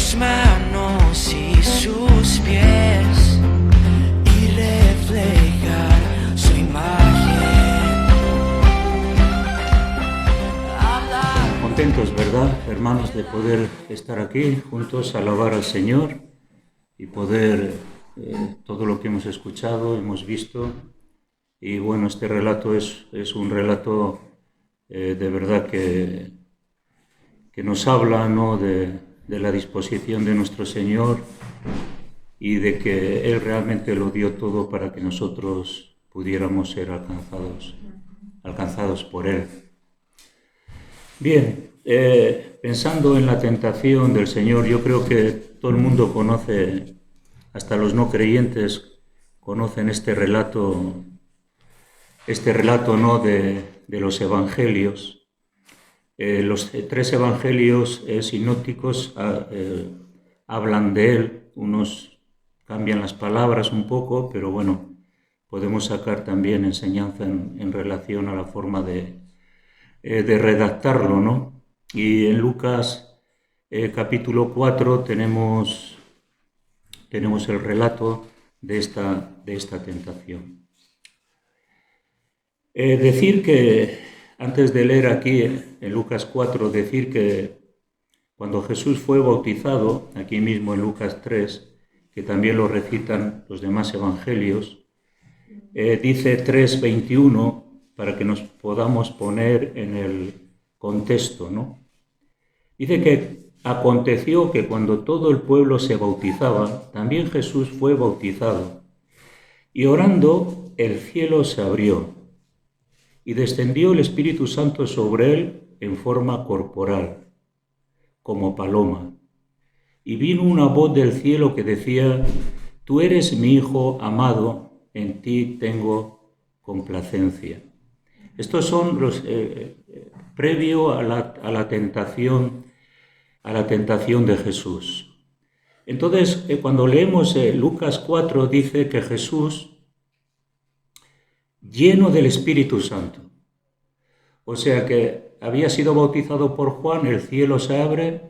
sus manos y sus pies y reflejar su imagen. Contentos, ¿verdad, hermanos, de poder estar aquí juntos, alabar al Señor y poder todo lo que hemos escuchado, hemos visto. Y bueno, este relato es un relato de verdad que nos habla, ¿no?, de la disposición de nuestro Señor y de que Él realmente lo dio todo para que nosotros pudiéramos ser alcanzados por Él. Bien, pensando en la tentación del Señor, yo creo que todo el mundo conoce, hasta los no creyentes conocen este relato, ¿no?, de los evangelios. Los tres evangelios sinópticos hablan de él, unos cambian las palabras un poco, pero bueno, podemos sacar también enseñanza en relación a la forma de redactarlo, ¿no? Y en Lucas capítulo 4 tenemos el relato de esta tentación. Decir que, antes de leer aquí en Lucas 4, decir que cuando Jesús fue bautizado, aquí mismo en Lucas 3, que también lo recitan los demás evangelios, dice 3:21, para que nos podamos poner en el contexto, ¿no? Dice que aconteció que cuando todo el pueblo se bautizaba, también Jesús fue bautizado, y orando el cielo se abrió, y descendió el Espíritu Santo sobre él en forma corporal, como paloma. Y vino una voz del cielo que decía: Tú eres mi Hijo amado, en ti tengo complacencia. Estos son los previo a la tentación de Jesús. Entonces, cuando leemos Lucas 4, dice que Jesús, lleno del Espíritu Santo, o sea que había sido bautizado por Juan, el cielo se abre,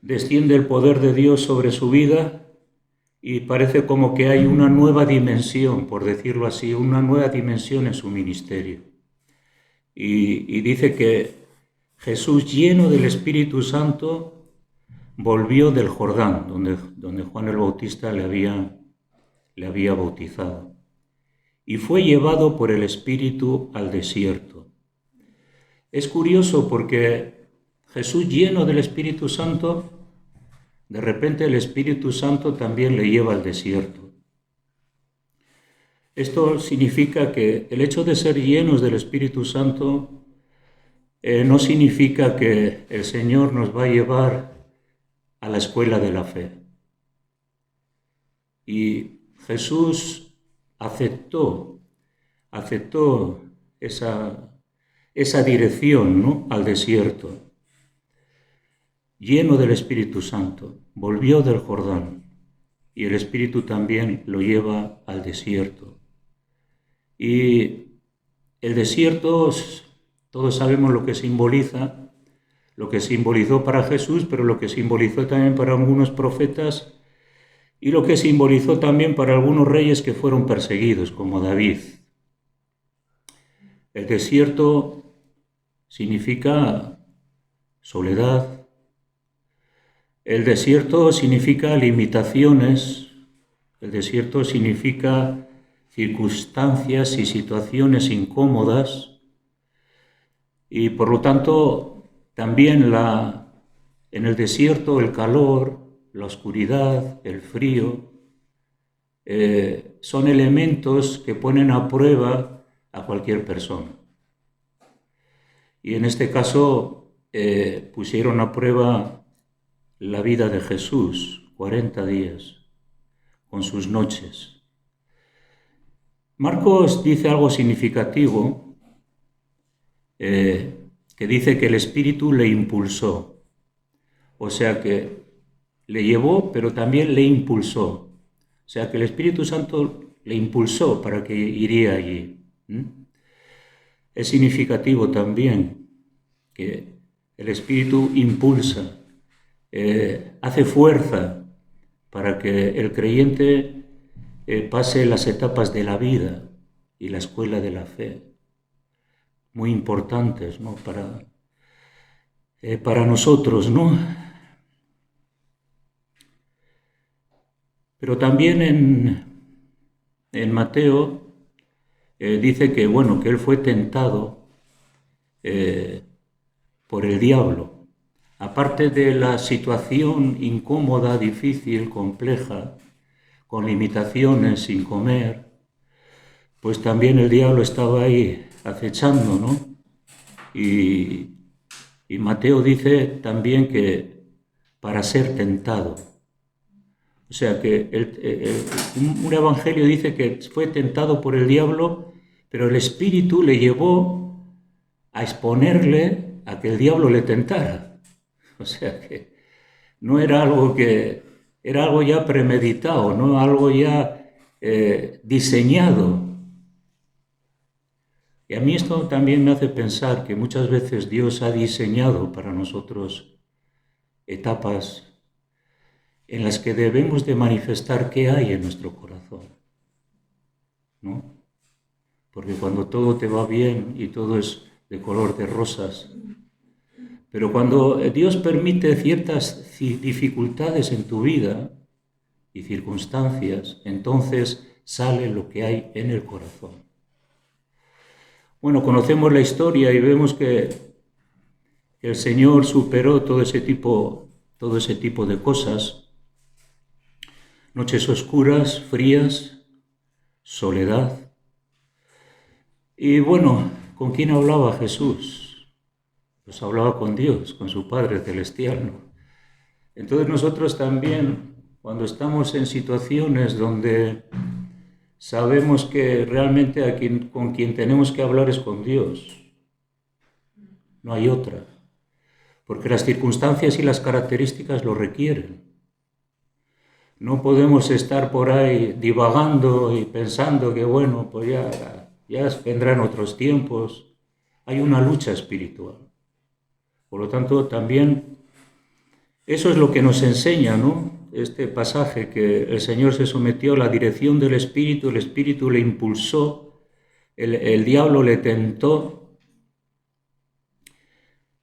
desciende el poder de Dios sobre su vida y parece como que hay una nueva dimensión, por decirlo así, una nueva dimensión en su ministerio. Y dice que Jesús, lleno del Espíritu Santo, volvió del Jordán, donde Juan el Bautista le había bautizado, y fue llevado por el Espíritu al desierto. Es curioso porque Jesús, lleno del Espíritu Santo, de repente el Espíritu Santo también le lleva al desierto. Esto significa que el hecho de ser llenos del Espíritu Santo no significa que el Señor nos va a llevar a la escuela de la fe. Y Jesús aceptó esa dirección, ¿no?, al desierto. Lleno del Espíritu Santo, volvió del Jordán y el Espíritu también lo lleva al desierto. Y el desierto, todos sabemos lo que simboliza, lo que simbolizó para Jesús, pero lo que simbolizó también para algunos profetas y lo que simbolizó también para algunos reyes que fueron perseguidos, como David. El desierto significa soledad. El desierto significa limitaciones. El desierto significa circunstancias y situaciones incómodas. Y por lo tanto, también en el desierto el calor, la oscuridad, el frío, son elementos que ponen a prueba a cualquier persona. Y en este caso pusieron a prueba la vida de Jesús, 40 días, con sus noches. Marcos dice algo significativo, que dice que el Espíritu le impulsó. O sea que le llevó, pero también le impulsó. O sea que el Espíritu Santo le impulsó para que iría allí. Es significativo también que el Espíritu impulsa. hace fuerza para que el creyente pase las etapas de la vida y la escuela de la fe, muy importantes, ¿no? Para nosotros, ¿no? Pero también en Mateo dice que, bueno, que él fue tentado por el diablo. Aparte de la situación incómoda, difícil, compleja, con limitaciones, sin comer, pues también el diablo estaba ahí acechando, ¿no? Y Mateo dice también que para ser tentado. O sea que un evangelio dice que fue tentado por el diablo, pero el Espíritu le llevó a exponerle a que el diablo le tentara. O sea que no era algo que, era algo ya premeditado, no algo ya diseñado. Y a mí esto también me hace pensar que muchas veces Dios ha diseñado para nosotros etapas en las que debemos de manifestar qué hay en nuestro corazón, ¿no? Porque cuando todo te va bien y todo es de color de rosas, pero cuando Dios permite ciertas dificultades en tu vida y circunstancias, entonces sale lo que hay en el corazón. Bueno, conocemos la historia y vemos que el Señor superó todo ese tipo de cosas. Noches oscuras, frías, soledad. Y bueno, ¿con quién hablaba Jesús? Pues hablaba con Dios, con su Padre Celestial, ¿no? Entonces nosotros también, cuando estamos en situaciones donde sabemos que realmente con quien tenemos que hablar es con Dios, no hay otra, porque las circunstancias y las características lo requieren. No podemos estar por ahí divagando y pensando que, bueno, pues ya vendrán otros tiempos. Hay una lucha espiritual. Por lo tanto, también eso es lo que nos enseña, ¿no? Este pasaje, que el Señor se sometió a la dirección del Espíritu, el Espíritu le impulsó, el diablo le tentó.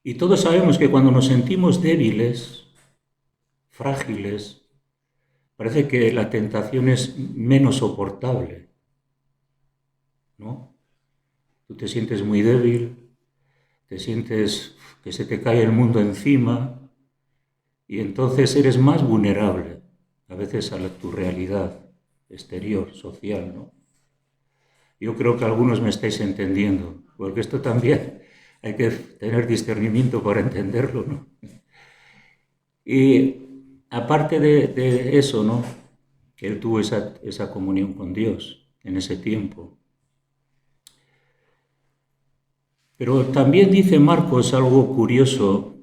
Y todos sabemos que cuando nos sentimos débiles, frágiles, parece que la tentación es menos soportable, ¿no? Tú te sientes muy débil, te sientes que se te cae el mundo encima y entonces eres más vulnerable a veces a tu realidad exterior, social, ¿no? Yo creo que algunos me estáis entendiendo, porque esto también hay que tener discernimiento para entenderlo, ¿no? Y aparte de eso, ¿no? Que él tuvo esa comunión con Dios en ese tiempo. Pero también dice Marcos algo curioso,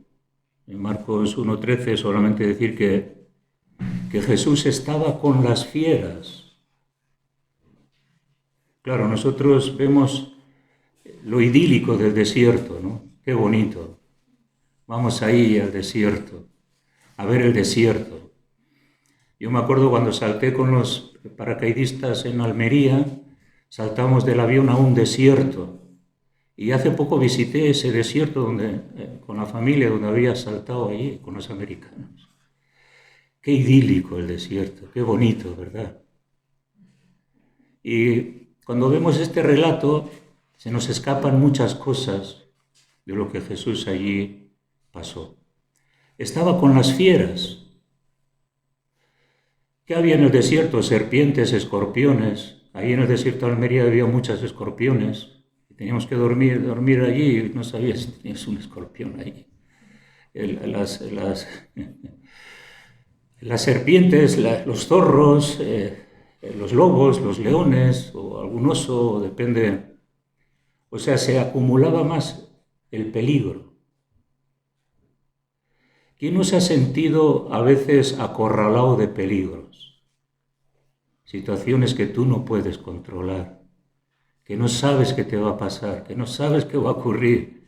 en Marcos 1:13, solamente decir que Jesús estaba con las fieras. Claro, nosotros vemos lo idílico del desierto, ¿no? Qué bonito. Vamos ahí al desierto, a ver el desierto. Yo me acuerdo cuando salté con los paracaidistas en Almería, saltamos del avión a un desierto. Y hace poco visité ese desierto con la familia donde había saltado allí, con los americanos. Qué idílico el desierto, qué bonito, ¿verdad? Y cuando vemos este relato, se nos escapan muchas cosas de lo que Jesús allí pasó. Estaba con las fieras. ¿Qué había en el desierto? Serpientes, escorpiones. Ahí en el desierto de Almería había muchas escorpiones. Teníamos que dormir allí y no sabías si tenías un escorpión ahí. Las serpientes, los zorros, los lobos, los leones o algún oso, depende. O sea, se acumulaba más el peligro. ¿Quién no se ha sentido a veces acorralado de peligros? Situaciones que tú no puedes controlar, que no sabes qué te va a pasar, que no sabes qué va a ocurrir,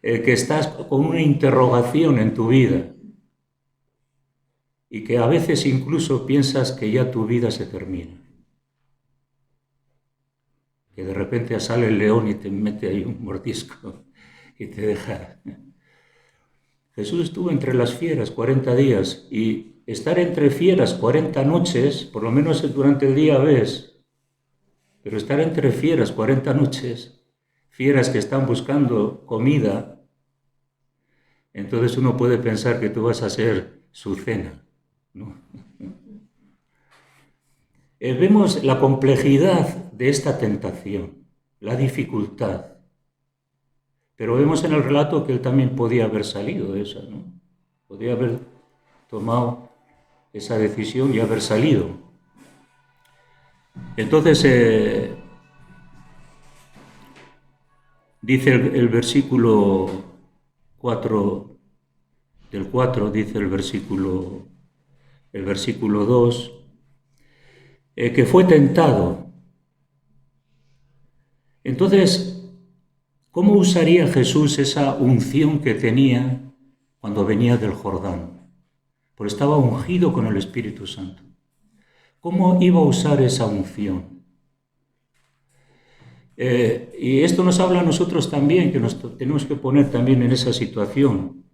que estás con una interrogación en tu vida. y que a veces incluso piensas que ya tu vida se termina. Que de repente sale el león y te mete ahí un mordisco y te deja. Jesús estuvo entre las fieras 40 días y estar entre fieras 40 noches, por lo menos durante el día ves, pero estar entre fieras 40 noches, fieras que están buscando comida, entonces uno puede pensar que tú vas a ser su cena, ¿no? Vemos la complejidad de esta tentación, la dificultad. Pero vemos en el relato que él también podía haber salido de esa, ¿no? Podía haber tomado esa decisión y haber salido. Entonces, dice el versículo 4, del 4, dice el versículo 2, que fue tentado. Entonces, ¿cómo usaría Jesús esa unción que tenía cuando venía del Jordán? Porque estaba ungido con el Espíritu Santo. ¿Cómo iba a usar esa unción? Y esto nos habla a nosotros también, que nos tenemos que poner también en esa situación.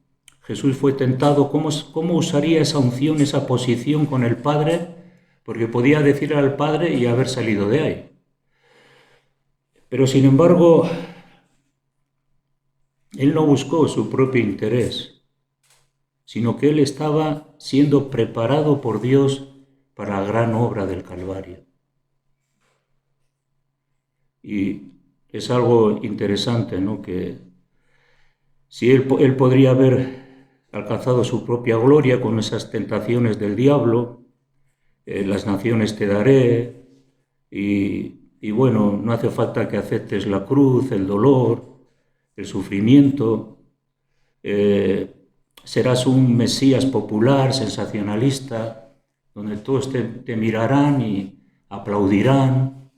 Jesús fue tentado, ¿cómo usaría esa unción, esa posición con el Padre? Porque podía decir al Padre y haber salido de ahí. Pero sin embargo, él no buscó su propio interés, sino que él estaba siendo preparado por Dios para la gran obra del Calvario. Y es algo interesante, ¿no? Que si él podría haber alcanzado su propia gloria con esas tentaciones del diablo, las naciones te daré, y bueno, no hace falta que aceptes la cruz, el dolor, el sufrimiento, serás un Mesías popular, sensacionalista, donde todos te mirarán y aplaudirán.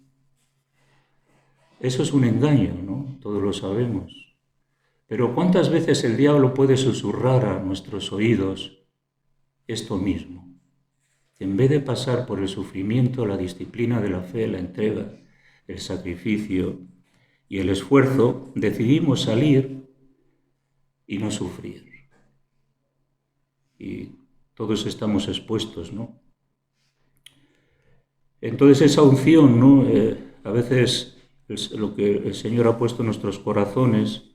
Eso es un engaño, ¿no? Todos lo sabemos. Pero ¿cuántas veces el diablo puede susurrar a nuestros oídos esto mismo? Que en vez de pasar por el sufrimiento, la disciplina de la fe, la entrega, el sacrificio y el esfuerzo, decidimos salir y no sufrir. Y todos estamos expuestos, ¿no? Entonces esa unción, ¿no? A veces lo que el Señor ha puesto en nuestros corazones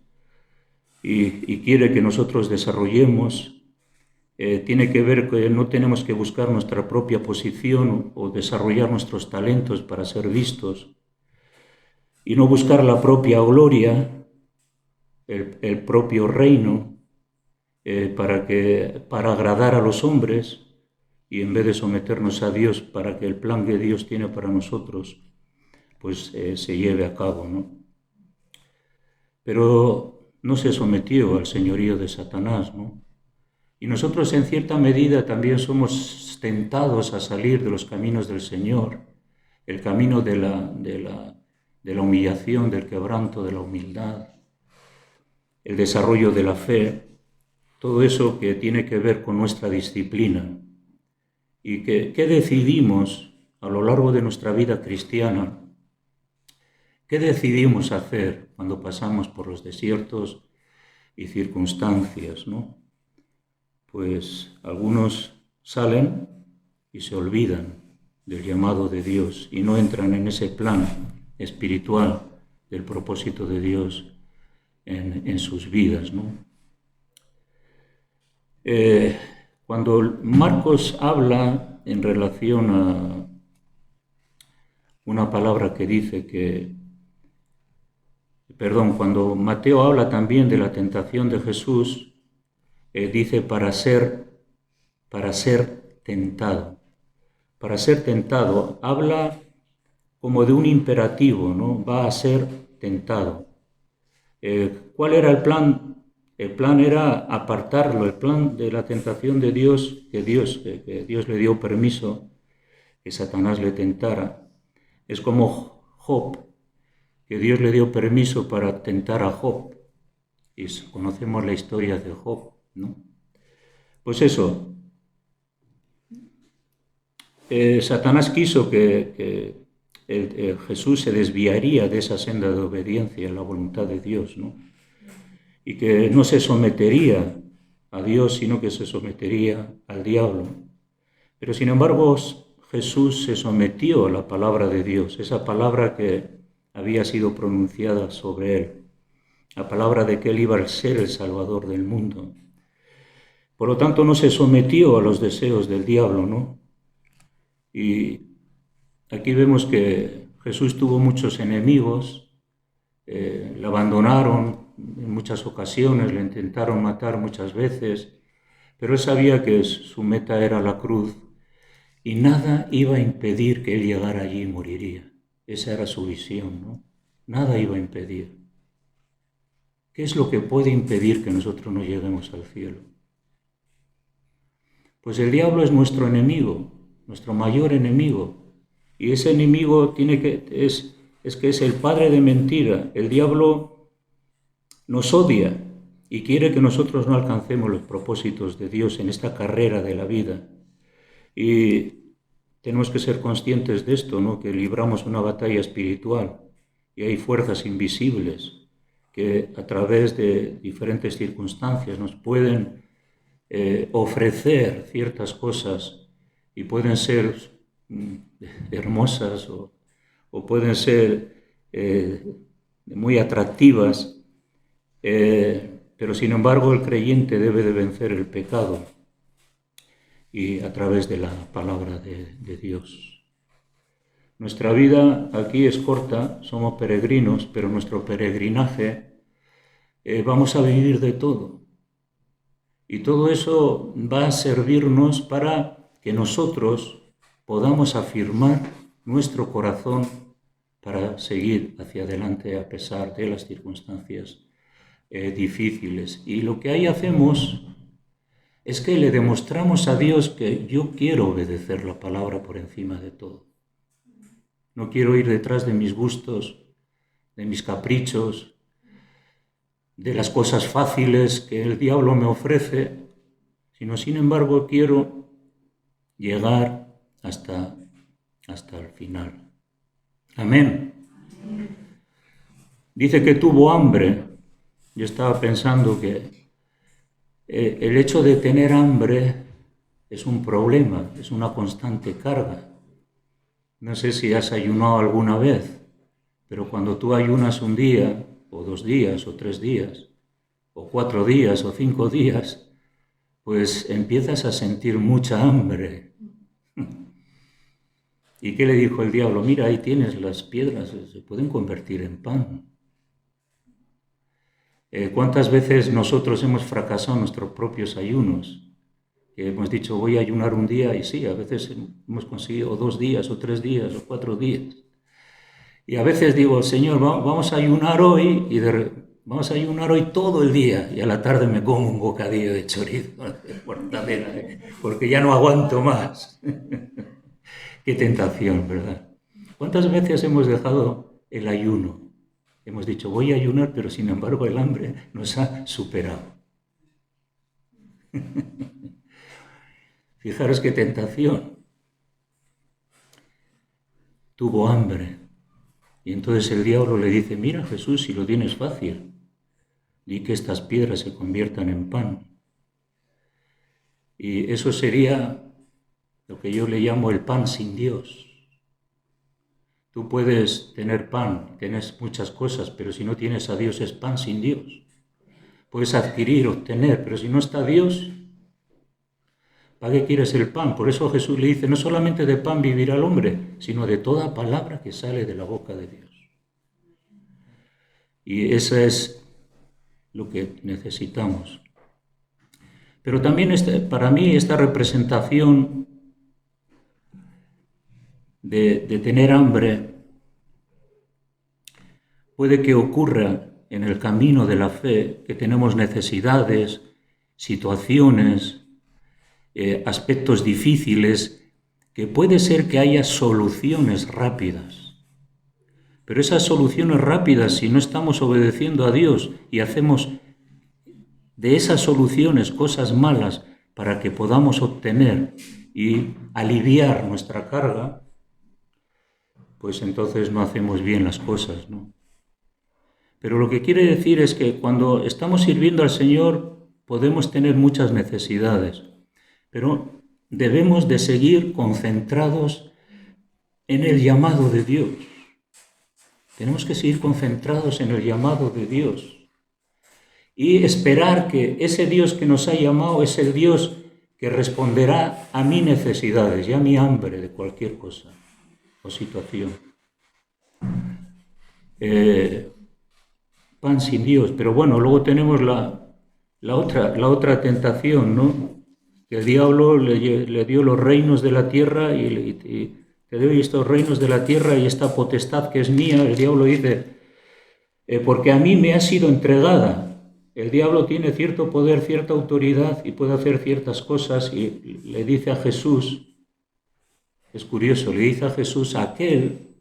y quiere que nosotros desarrollemos, tiene que ver que no tenemos que buscar nuestra propia posición o desarrollar nuestros talentos para ser vistos y no buscar la propia gloria, el propio reino, para agradar a los hombres, y en vez de someternos a Dios para que el plan que Dios tiene para nosotros pues se lleve a cabo, ¿no? Pero no se sometió al señorío de Satanás, ¿no? Y nosotros en cierta medida también somos tentados a salir de los caminos del Señor, el camino de la humillación, del quebranto, de la humildad, el desarrollo de la fe, todo eso que tiene que ver con nuestra disciplina. Y ¿qué decidimos a lo largo de nuestra vida cristiana? ¿Qué decidimos hacer cuando pasamos por los desiertos y circunstancias, ¿no? Pues algunos salen y se olvidan del llamado de Dios y no entran en ese plan espiritual del propósito de Dios en sus vidas, ¿no? Cuando Marcos habla en relación a una palabra que dice cuando Mateo habla también de la tentación de Jesús, dice para ser tentado. Para ser tentado, habla como de un imperativo, ¿no? Va a ser tentado. ¿Cuál era el plan? El plan era apartarlo, el plan de la tentación de Dios, que Dios le dio permiso que Satanás le tentara. Es como Job, que Dios le dio permiso para tentar a Job. Y conocemos la historia de Job, ¿no? Pues eso, Satanás quiso que Jesús se desviaría de esa senda de obediencia a la voluntad de Dios, ¿no? Y que no se sometería a Dios, sino que se sometería al diablo. Pero sin embargo, Jesús se sometió a la palabra de Dios, esa palabra que había sido pronunciada sobre él, la palabra de que él iba a ser el Salvador del mundo. Por lo tanto, no se sometió a los deseos del diablo, ¿no? Y aquí vemos que Jesús tuvo muchos enemigos, le abandonaron en muchas ocasiones, le intentaron matar muchas veces, pero él sabía que su meta era la cruz y nada iba a impedir que él llegara allí y moriría. Esa era su visión, ¿no? Nada iba a impedir. ¿Qué es lo que puede impedir que nosotros no lleguemos al cielo? Pues el diablo es nuestro enemigo, nuestro mayor enemigo. Y ese enemigo es que es el padre de mentira. El diablo nos odia y quiere que nosotros no alcancemos los propósitos de Dios en esta carrera de la vida. Y tenemos que ser conscientes de esto, ¿no? Que libramos una batalla espiritual y hay fuerzas invisibles que a través de diferentes circunstancias nos pueden ofrecer ciertas cosas y pueden ser hermosas o pueden ser muy atractivas, pero sin embargo el creyente debe de vencer el pecado y a través de la palabra de Dios. Nuestra vida aquí es corta, somos peregrinos, pero nuestro peregrinaje vamos a vivir de todo. Y todo eso va a servirnos para que nosotros podamos afirmar nuestro corazón para seguir hacia adelante a pesar de las circunstancias difíciles. Y lo que ahí hacemos es que le demostramos a Dios que yo quiero obedecer la palabra por encima de todo. No quiero ir detrás de mis gustos, de mis caprichos, de las cosas fáciles que el diablo me ofrece, sino sin embargo quiero llegar hasta el final. Amén. Dice que tuvo hambre. Yo estaba pensando que el hecho de tener hambre es un problema, es una constante carga. No sé si has ayunado alguna vez, pero cuando tú ayunas un día, o 2 días, o 3 días, o 4 días, o 5 días, pues empiezas a sentir mucha hambre. ¿Y qué le dijo el diablo? Mira, ahí tienes las piedras, se pueden convertir en pan. ¿Cuántas veces nosotros hemos fracasado en nuestros propios ayunos? Hemos dicho, voy a ayunar un día, y sí, a veces hemos conseguido 2 días, o 3 días, o 4 días. Y a veces digo, Señor, vamos a ayunar hoy, vamos a ayunar hoy todo el día, y a la tarde me como un bocadillo de chorizo, porque ya no aguanto más. Qué tentación, ¿verdad? ¿Cuántas veces hemos dejado el ayuno? Hemos dicho, voy a ayunar, pero sin embargo el hambre nos ha superado. Fijaros qué tentación. Tuvo hambre. Y entonces el diablo le dice, mira Jesús, si lo tienes fácil, di que estas piedras se conviertan en pan. Y eso sería lo que yo le llamo el pan sin Dios. Tú puedes tener pan, tienes muchas cosas, pero si no tienes a Dios es pan sin Dios. Puedes adquirir, obtener, pero si no está Dios, ¿para qué quieres el pan? Por eso Jesús le dice, no solamente de pan vivirá el hombre, sino de toda palabra que sale de la boca de Dios. Y eso es lo que necesitamos. Pero también para mí esta representación de tener hambre puede que ocurra en el camino de la fe, que tenemos necesidades, situaciones, aspectos difíciles, que puede ser que haya soluciones rápidas. Pero esas soluciones rápidas, si no estamos obedeciendo a Dios y hacemos de esas soluciones cosas malas para que podamos obtener y aliviar nuestra carga, pues entonces no hacemos bien las cosas, ¿no? Pero lo que quiere decir es que cuando estamos sirviendo al Señor podemos tener muchas necesidades, pero debemos de seguir concentrados en el llamado de Dios. Tenemos que seguir concentrados en el llamado de Dios y esperar que ese Dios que nos ha llamado es el Dios que responderá a mis necesidades y a mi hambre de cualquier cosa o situación. Pan sin Dios, pero bueno, luego tenemos la otra tentación, ¿no? Que el diablo le dio los reinos de la tierra y te doy estos reinos de la tierra y esta potestad que es mía. El diablo dice, porque a mí me ha sido entregada. El diablo tiene cierto poder, cierta autoridad y puede hacer ciertas cosas y le dice a Jesús, es curioso, le dice a Jesús, aquel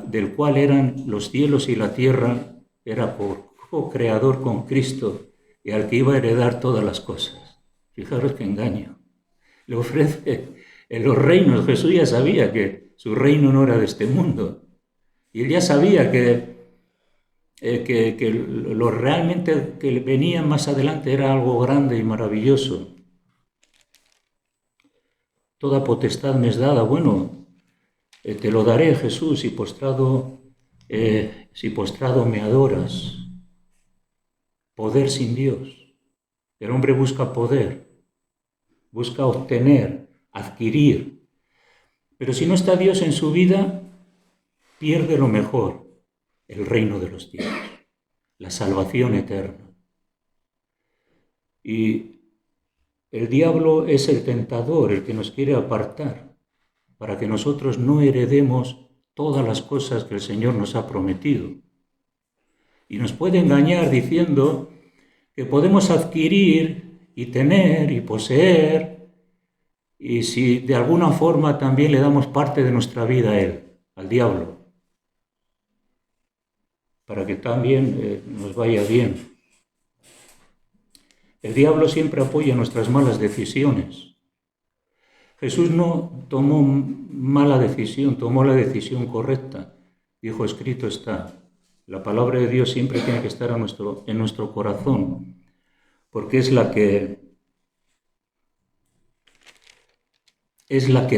del cual eran los cielos y la tierra, era co-creador con Cristo y al que iba a heredar todas las cosas. Fijaros qué engaño. Le ofrece en los reinos. Jesús ya sabía que su reino no era de este mundo. Y él ya sabía que lo realmente que venía más adelante era algo grande y maravilloso. Toda potestad me es dada. Bueno, te lo daré, Jesús, si postrado me adoras. Poder sin Dios. El hombre busca poder, busca obtener, adquirir. Pero si no está Dios en su vida, pierde lo mejor, el reino de los cielos, la salvación eterna. Y el diablo es el tentador, el que nos quiere apartar, para que nosotros no heredemos todas las cosas que el Señor nos ha prometido. Y nos puede engañar diciendo que podemos adquirir y tener y poseer, y si de alguna forma también le damos parte de nuestra vida a él, al diablo, para que también nos vaya bien. El diablo siempre apoya nuestras malas decisiones. Jesús no tomó mala decisión, tomó la decisión correcta. Dijo, escrito está. La palabra de Dios siempre tiene que estar en nuestro corazón, porque es la que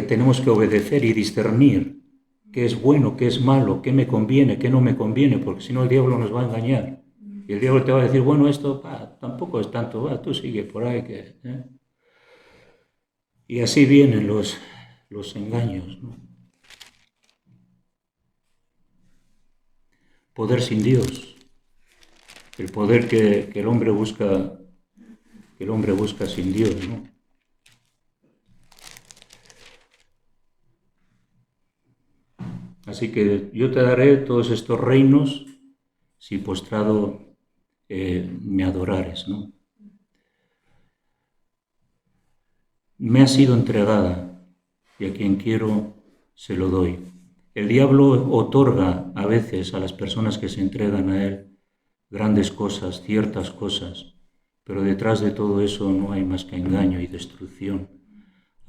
tenemos que obedecer y discernir qué es bueno, qué es malo, qué me conviene, qué no me conviene, porque si no el diablo nos va a engañar. Y el diablo te va a decir, bueno, esto tampoco es tanto, tú sigue por ahí. Y así vienen los engaños, ¿no? Poder sin Dios, el poder que el hombre busca sin Dios, ¿no? Así que yo te daré todos estos reinos si postrado me adorares, ¿no? Me ha sido entregada y a quien quiero se lo doy. El diablo otorga a veces a las personas que se entregan a él grandes cosas, ciertas cosas, pero detrás de todo eso no hay más que engaño y destrucción.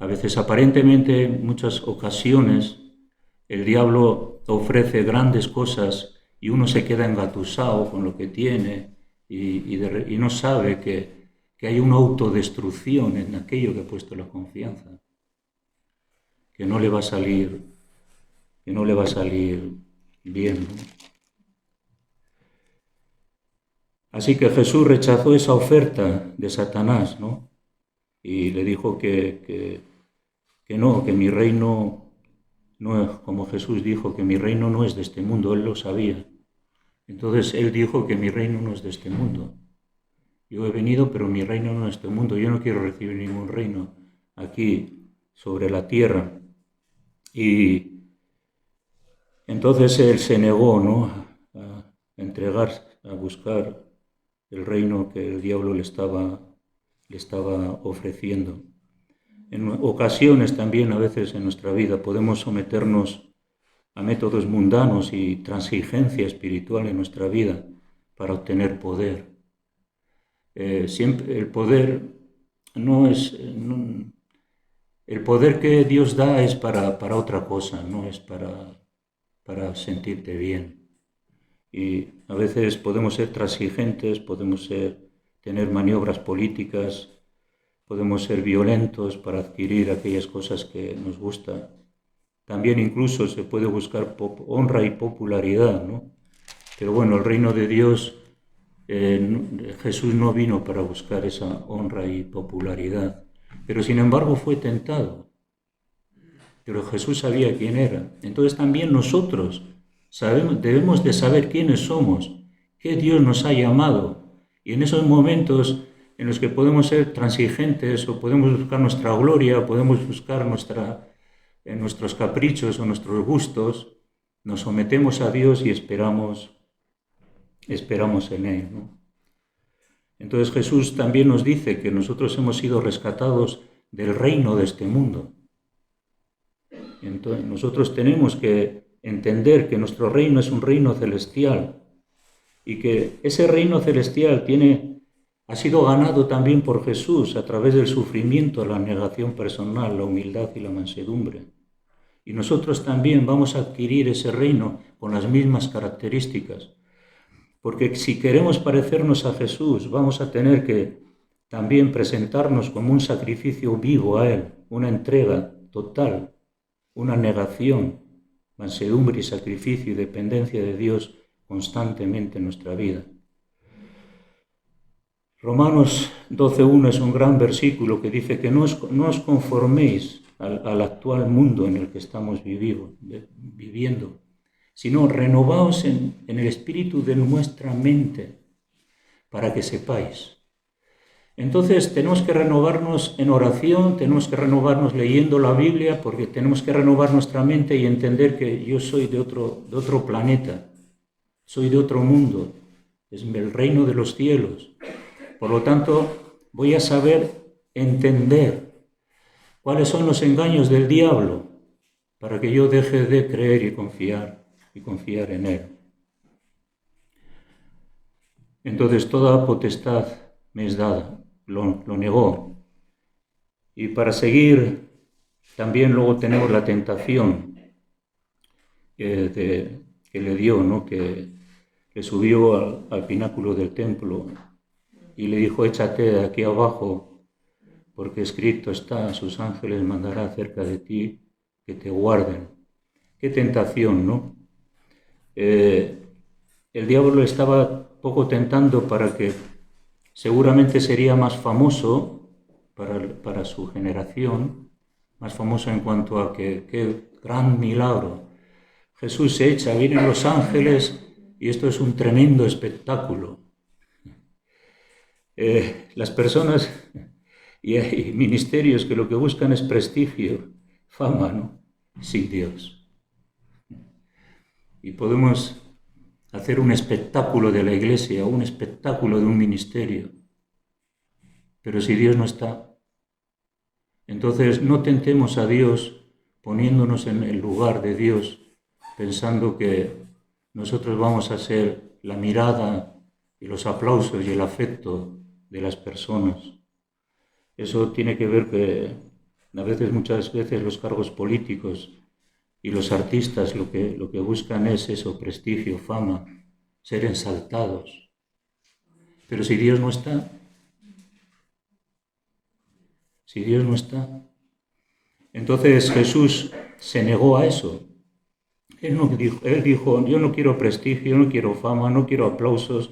A veces, aparentemente, en muchas ocasiones, el diablo ofrece grandes cosas y uno se queda engatusado con lo que tiene y no sabe que hay una autodestrucción en aquello que ha puesto la confianza, que no le va a salir bien, ¿no? Así que Jesús rechazó esa oferta de Satanás, ¿no? Y le dijo que no, que mi reino no es, como Jesús dijo, que mi reino no es de este mundo, él lo sabía. Entonces él dijo que mi reino no es de este mundo. Yo he venido, pero mi reino no es de este mundo. Yo no quiero recibir ningún reino aquí sobre la tierra. Y entonces él se negó, ¿no?, a entregarse, a buscar el reino que el diablo le estaba ofreciendo. En ocasiones también, a veces en nuestra vida, podemos someternos a métodos mundanos y transigencia espiritual en nuestra vida para obtener poder. Siempre el poder no es el poder que Dios da es para otra cosa, no es para sentirte bien. Y a veces podemos ser transigentes, tener maniobras políticas, podemos ser violentos para adquirir aquellas cosas que nos gustan. También incluso se puede buscar honra y popularidad, ¿no? Pero bueno, el reino de Dios, Jesús no vino para buscar esa honra y popularidad, pero sin embargo fue tentado. Pero Jesús sabía quién era. Entonces también nosotros debemos de saber quiénes somos, qué Dios nos ha llamado. Y en esos momentos en los que podemos ser transigentes o podemos buscar nuestra gloria, podemos buscar nuestros caprichos o nuestros gustos, nos sometemos a Dios y esperamos en Él, ¿no? Entonces Jesús también nos dice que nosotros hemos sido rescatados del reino de este mundo. Entonces nosotros tenemos que entender que nuestro reino es un reino celestial y que ese reino celestial ha sido ganado también por Jesús a través del sufrimiento, la negación personal, la humildad y la mansedumbre. Y nosotros también vamos a adquirir ese reino con las mismas características. Porque si queremos parecernos a Jesús, vamos a tener que también presentarnos como un sacrificio vivo a Él, una entrega total, una negación, mansedumbre y sacrificio y dependencia de Dios constantemente en nuestra vida. Romanos 12:1 es un gran versículo que dice que no os conforméis al actual mundo en el que estamos viviendo, sino renovaos en el espíritu de nuestra mente para que sepáis. Entonces tenemos que renovarnos en oración, tenemos que renovarnos leyendo la Biblia, porque tenemos que renovar nuestra mente y entender que yo soy de otro planeta, soy de otro mundo, es el reino de los cielos. Por lo tanto, voy a saber entender cuáles son los engaños del diablo para que yo deje de creer y confiar en Él. Entonces toda potestad me es dada, lo negó. Y para seguir, también luego tenemos la tentación que le dio, ¿no? Que le subió al pináculo del templo y le dijo: échate de aquí abajo, porque escrito está, sus ángeles mandará cerca de ti que te guarden. Qué tentación, ¿no? El diablo le estaba poco tentando para que seguramente sería más famoso para su generación, más famoso en cuanto a que qué gran milagro. Jesús se echa, vienen los ángeles y esto es un tremendo espectáculo. Las personas y hay ministerios que lo que buscan es prestigio, fama, ¿no? Sin Dios. Y podemos hacer un espectáculo de la iglesia, un espectáculo de un ministerio. Pero si Dios no está, entonces no tentemos a Dios poniéndonos en el lugar de Dios, pensando que nosotros vamos a ser la mirada y los aplausos y el afecto de las personas. Eso tiene que ver que muchas veces los cargos políticos y los artistas lo que buscan es eso, prestigio, fama, ser ensaltados. Pero si Dios no está, entonces Jesús se negó a eso. Él dijo, yo no quiero prestigio, no quiero fama, no quiero aplausos,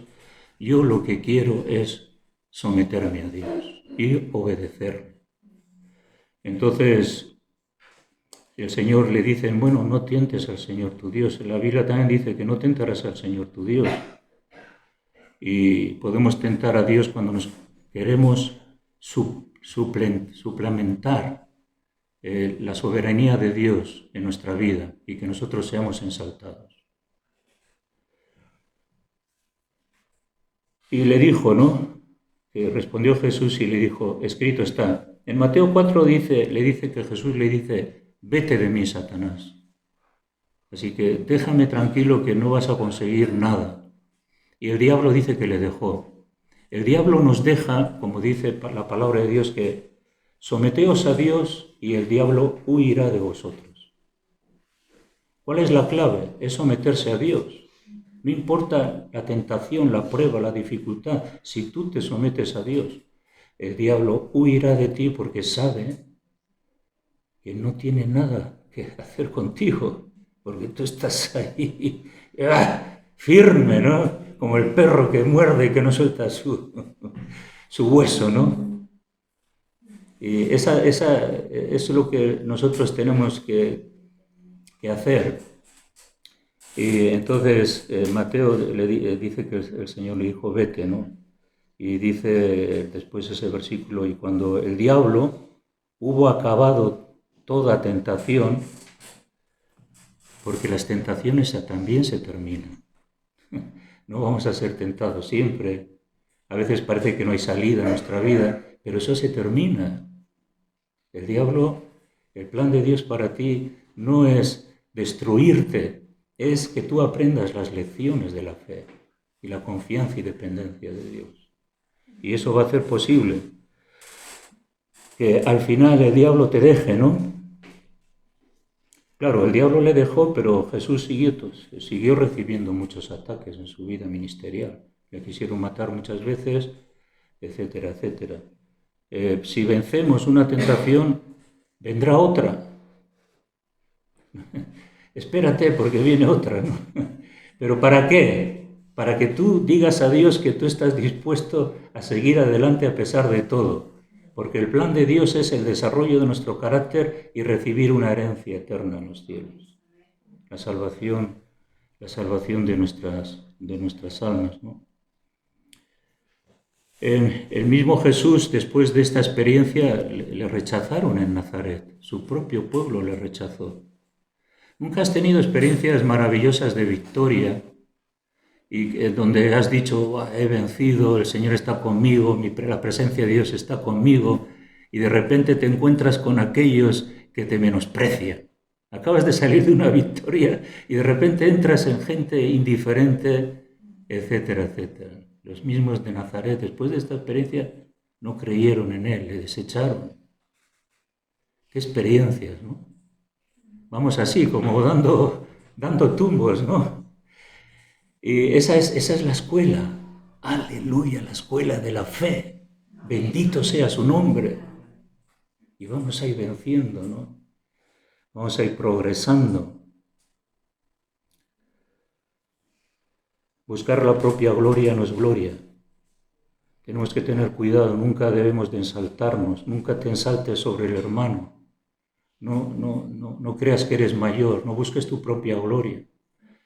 yo lo que quiero es someterme a Dios y obedecerle. Entonces el Señor le dice, bueno, no tientes al Señor tu Dios. En la Biblia también dice que no tentarás al Señor tu Dios. Y podemos tentar a Dios cuando nos queremos suplementar la soberanía de Dios en nuestra vida y que nosotros seamos ensaltados. Y le dijo, ¿no? Respondió Jesús y le dijo, escrito está. En Mateo 4 Jesús le dice, vete de mí, Satanás. Así que déjame tranquilo que no vas a conseguir nada. Y el diablo dice que le dejó. El diablo nos deja, como dice la palabra de Dios, que Someteos a Dios y el diablo huirá de vosotros. ¿Cuál es la clave? Es someterse a Dios. No importa la tentación, la prueba, la dificultad, si tú te sometes a Dios, el diablo huirá de ti porque sabe que no tiene nada que hacer contigo, porque tú estás ahí firme, ¿no? Como el perro que muerde y que no suelta su hueso, ¿no? Y eso es lo que nosotros tenemos que hacer. Y entonces Mateo dice que el Señor le dijo, vete, ¿no? Y dice después ese versículo, y cuando el diablo hubo acabado toda tentación, porque las tentaciones también se terminan. No vamos a ser tentados siempre. A veces parece que no hay salida en nuestra vida, pero eso se termina. El diablo, el plan de Dios para ti no es destruirte, es que tú aprendas las lecciones de la fe y la confianza y dependencia de Dios. Y eso va a hacer posible que al final el diablo te deje, ¿no? Claro, el diablo le dejó, pero Jesús siguió recibiendo muchos ataques en su vida ministerial. Le quisieron matar muchas veces, etcétera, etcétera. Si vencemos una tentación, vendrá otra. Espérate, porque viene otra, ¿no? ¿Pero para qué? Para que tú digas a Dios que tú estás dispuesto a seguir adelante a pesar de todo. Porque el plan de Dios es el desarrollo de nuestro carácter y recibir una herencia eterna en los cielos. La salvación de nuestras almas, ¿no? El mismo Jesús, después de esta experiencia, le rechazaron en Nazaret. Su propio pueblo le rechazó. ¿Nunca has tenido experiencias maravillosas de victoria y donde has dicho, he vencido, el Señor está conmigo, la presencia de Dios está conmigo, y de repente te encuentras con aquellos que te menosprecian? Acabas de salir de una victoria y de repente entras en gente indiferente, etcétera, etcétera. Los mismos de Nazaret, después de esta experiencia, no creyeron en Él, le desecharon. Qué experiencias, ¿no? Vamos así, como dando tumbos, ¿no? Y esa es la escuela. Aleluya, la escuela de la fe. Bendito sea su nombre. Y vamos a ir venciendo, ¿no? Vamos a ir progresando. Buscar la propia gloria no es gloria. Tenemos que tener cuidado, nunca debemos de ensaltarnos, nunca te ensaltes sobre el hermano. No creas que eres mayor, no busques tu propia gloria.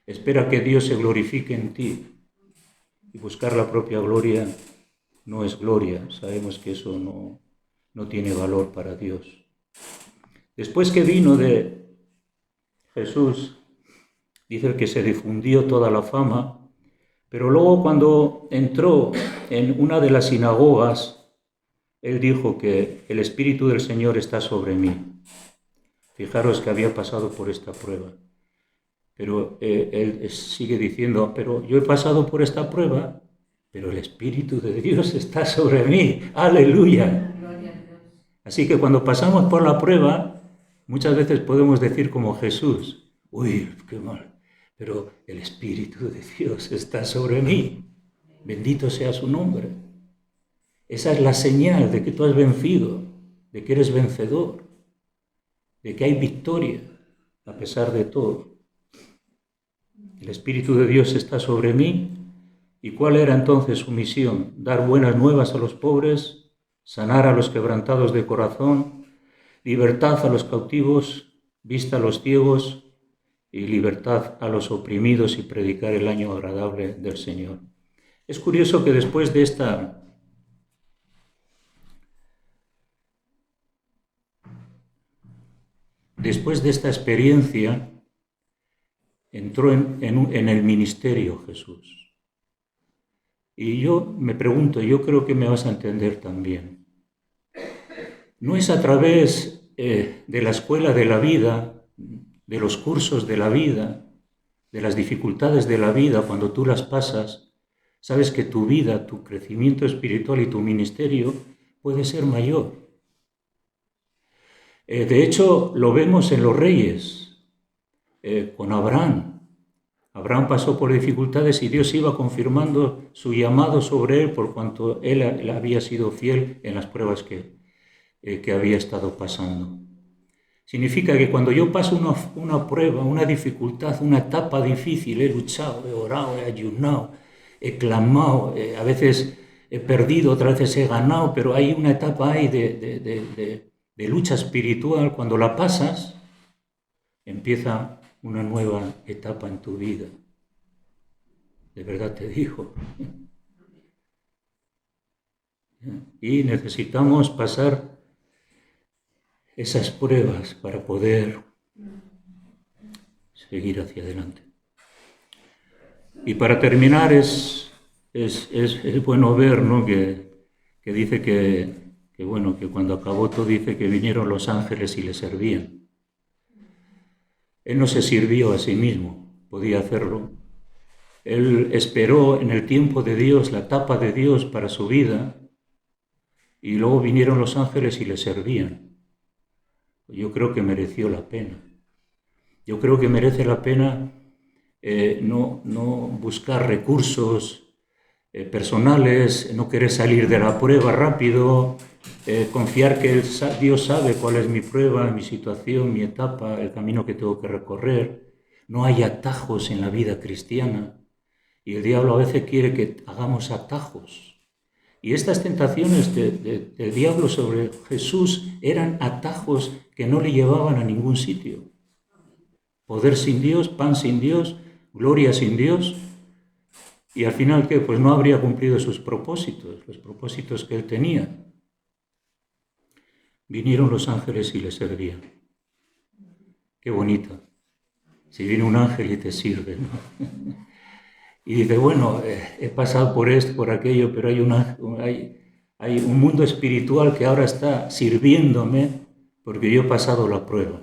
Espera que Dios se glorifique en ti. Y buscar la propia gloria no es gloria. Sabemos que eso no tiene valor para Dios. Después que vino de Jesús, dice que se difundió toda la fama, pero luego cuando entró en una de las sinagogas, él dijo que el Espíritu del Señor está sobre mí. Fijaros que había pasado por esta prueba. Pero él sigue diciendo, pero yo he pasado por esta prueba, pero el Espíritu de Dios está sobre mí. ¡Aleluya! Así que cuando pasamos por la prueba, muchas veces podemos decir como Jesús, uy, qué mal, pero el Espíritu de Dios está sobre mí. Bendito sea su nombre. Esa es la señal de que tú has vencido, de que eres vencedor, de que hay victoria a pesar de todo. El Espíritu de Dios está sobre mí. ¿Y cuál era entonces su misión? Dar buenas nuevas a los pobres, sanar a los quebrantados de corazón, libertad a los cautivos, vista a los ciegos y libertad a los oprimidos y predicar el año agradable del Señor. Es curioso que después de esta experiencia, entró en el ministerio Jesús. Y yo me pregunto, yo creo que me vas a entender también. No es a través de la escuela de la vida, de los cursos de la vida, de las dificultades de la vida, cuando tú las pasas, sabes que tu vida, tu crecimiento espiritual y tu ministerio puede ser mayor. De hecho, lo vemos en los reyes, con Abraham. Abraham pasó por dificultades y Dios iba confirmando su llamado sobre él por cuanto él había sido fiel en las pruebas que había estado pasando. Significa que cuando yo paso una prueba, una dificultad, una etapa difícil, he luchado, he orado, he ayunado, he clamado, a veces he perdido, otras veces he ganado, pero hay una etapa ahí de lucha espiritual. Cuando la pasas, empieza una nueva etapa en tu vida. De verdad te digo. Y necesitamos pasar esas pruebas para poder seguir hacia adelante. Y para terminar es bueno ver, ¿no?, que dice que cuando acabó todo dice que vinieron los ángeles y le servían. Él no se sirvió a sí mismo, podía hacerlo. Él esperó en el tiempo de Dios, la etapa de Dios para su vida, y luego vinieron los ángeles y le servían. Yo creo que mereció la pena. Yo creo que merece la pena no buscar recursos personales, no querer salir de la prueba rápido, confiar que Dios sabe cuál es mi prueba, mi situación, mi etapa, el camino que tengo que recorrer. No hay atajos en la vida cristiana y el diablo a veces quiere que hagamos atajos. Y estas tentaciones del diablo sobre Jesús eran atajos que no le llevaban a ningún sitio. Poder sin Dios, pan sin Dios, gloria sin Dios. Y al final, ¿qué? Pues no habría cumplido sus propósitos, los propósitos que él tenía. Vinieron los ángeles y le servían. Qué bonita. Si viene un ángel y te sirve, ¿no? Y dice, bueno, he pasado por esto, por aquello, pero hay un mundo espiritual que ahora está sirviéndome porque yo he pasado la prueba.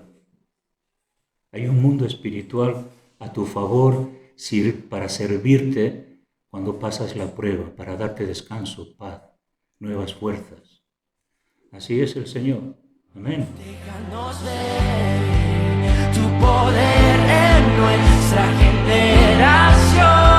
Hay un mundo espiritual a tu favor para servirte cuando pasas la prueba, para darte descanso, paz, nuevas fuerzas. Así es el Señor. Amén. Déjanos ver tu poder en nuestra generación.